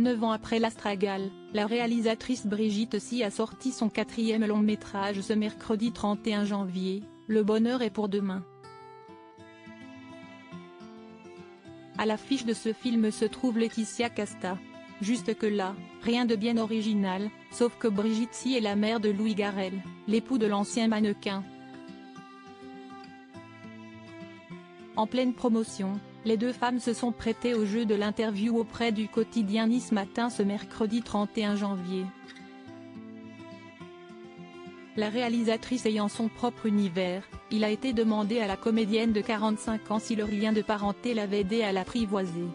9 ans après l'Astragale, la réalisatrice Brigitte Si a sorti son 4e long-métrage ce mercredi 31 janvier, Le bonheur est pour demain. À l'affiche de ce film se trouve Laetitia Casta. Juste que là, rien de bien original, sauf que Brigitte Si est la mère de Louis Garrel, l'époux de l'ancien mannequin. En pleine promotion, les deux femmes se sont prêtées au jeu de l'interview auprès du quotidien Nice Matin ce mercredi 31 janvier. La réalisatrice ayant son propre univers, il a été demandé à la comédienne de 45 ans si leur lien de parenté l'avait aidé à l'apprivoiser.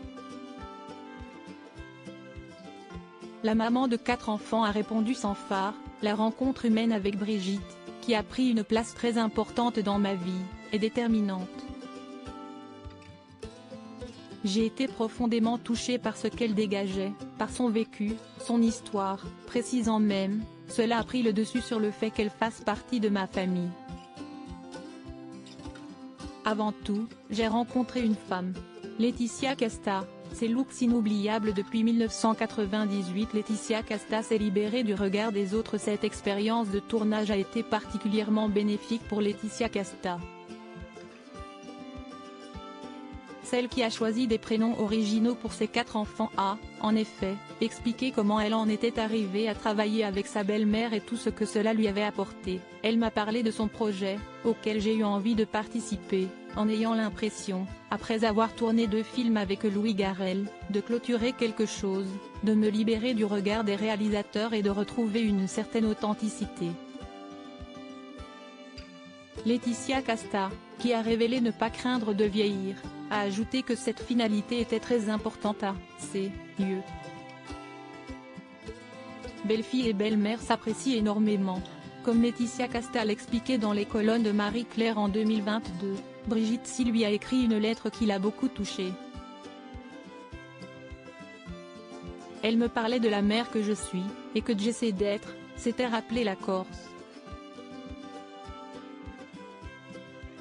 La maman de 4 enfants a répondu sans phare, la rencontre humaine avec Brigitte, qui a pris une place très importante dans ma vie, est déterminante. J'ai été profondément touchée par ce qu'elle dégageait, par son vécu, son histoire, précisant même, cela a pris le dessus sur le fait qu'elle fasse partie de ma famille. Avant tout, j'ai rencontré une femme. Laetitia Casta, ses looks inoubliables depuis 1998. Laetitia Casta s'est libérée du regard des autres. Cette expérience de tournage a été particulièrement bénéfique pour Laetitia Casta. Celle qui a choisi des prénoms originaux pour ses 4 enfants a, en effet, expliqué comment elle en était arrivée à travailler avec sa belle-mère et tout ce que cela lui avait apporté. Elle m'a parlé de son projet, auquel j'ai eu envie de participer, en ayant l'impression, après avoir tourné 2 films avec Louis Garrel, de clôturer quelque chose, de me libérer du regard des réalisateurs et de retrouver une certaine authenticité. Laetitia Casta, qui a révélé ne pas craindre de vieillir, a ajouté que cette finalité était très importante à ses yeux. Belle-fille et belle-mère s'apprécient énormément. Comme Laetitia Casta l'expliquait dans les colonnes de Marie-Claire en 2022, Brigitte Si lui a écrit une lettre qui l'a beaucoup touchée. Elle me parlait de la mère que je suis, et que j'essaie d'être, s'était rappelé la Corse.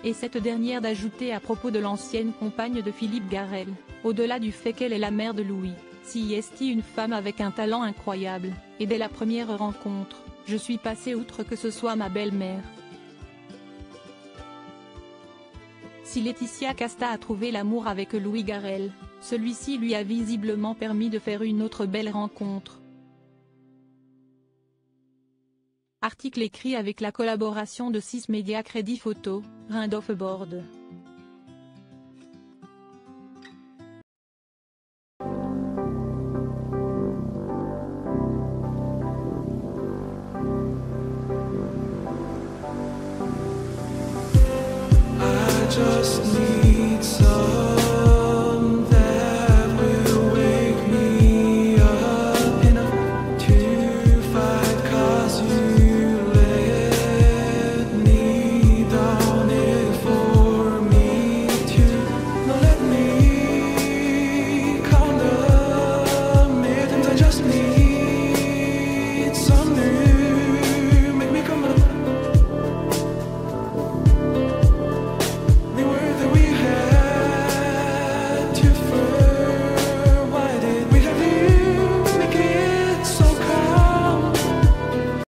Et cette dernière d'ajouter à propos de l'ancienne compagne de Philippe Garrel, au-delà du fait qu'elle est la mère de Louis, si est une femme avec un talent incroyable, et dès la première rencontre, je suis passée outre que ce soit ma belle-mère. Si Laetitia Casta a trouvé l'amour avec Louis Garrel, celui-ci lui a visiblement permis de faire une autre belle rencontre. Article écrit avec la collaboration de 6 médias Crédit Photo, Rindolph Board. I just need